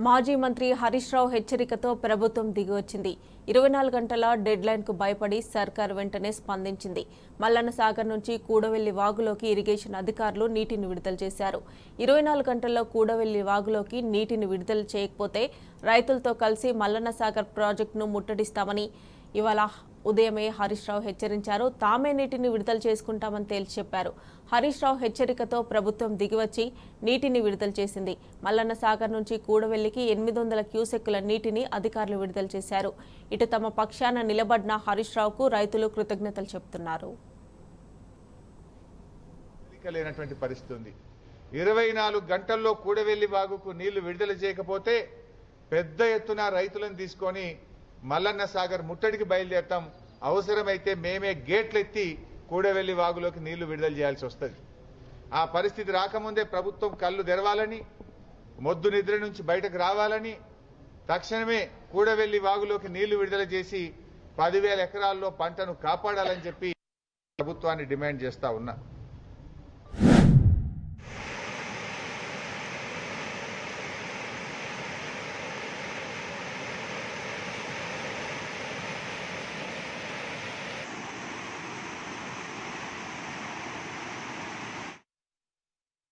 మాజీ మంత్రి హరీష్ రావు హెచ్చరికతో ప్రభుత్వం దిగివచ్చింది. 24 గంటల డెడ్ లైన్ కు భయపడి సర్కార్ వెంటనే స్పందించింది. మల్లన్న సాగర్ నుంచి కూడవెల్లి వాగులోకి ఇరిగేషన్ అధికారులు నీటిని విడుదల చేశారు. 24 గంటల్లో కూడవెల్లి వాగులోకి నీటిని విడుదల చేయకపోతే రైతులతో కలిసి మల్లన్న సాగర్ ప్రాజెక్టును ముట్టడిస్తామని ఇవాళ ఉదయమే హరీష్ రావు హెచ్చరించారు. తామే నీటిని విడుదల చేసుకుంటామని తేల్చి చెప్పారు. హరీష్ రావు హెచ్చరికతో ప్రభుత్వం దిగివచ్చి నీటిని విడుదల చేసింది. మల్లన్న సాగర్ నుంచి కూడవెల్లికి 800 క్యూసెక్కుల నీటిని అధికారులు విడుదల చేశారు. ఇటు తమ పక్షాన నిలబడిన హరీష్ రావుకు రైతులు కృతజ్ఞతలు చెబుతున్నారు. 24 గంటల్లో కూడవెల్లి వాగుకు నీళ్లు విడుదల చేయకపోతే పెద్ద ఎత్తున రైతులను తీసుకొని మల్లన్న సాగర్ ముట్టడికి బయలుదేరతాం. అవసరమైతే మేమే గేట్లు ఎత్తి కూడవెల్లి వాగులోకి నీళ్లు విడుదల చేయాల్సి వస్తుంది. ఆ పరిస్థితి రాకముందే ప్రభుత్వం కళ్ళు తెరవాలని, మొద్దు నిద్ర నుంచి బయటకు రావాలని, తక్షణమే కూడవెల్లి వాగులోకి నీళ్లు విడుదల చేసి 10,000 ఎకరాల్లో పంటను కాపాడాలని చెప్పి ప్రభుత్వాన్ని డిమాండ్ చేస్తా ఉన్నా.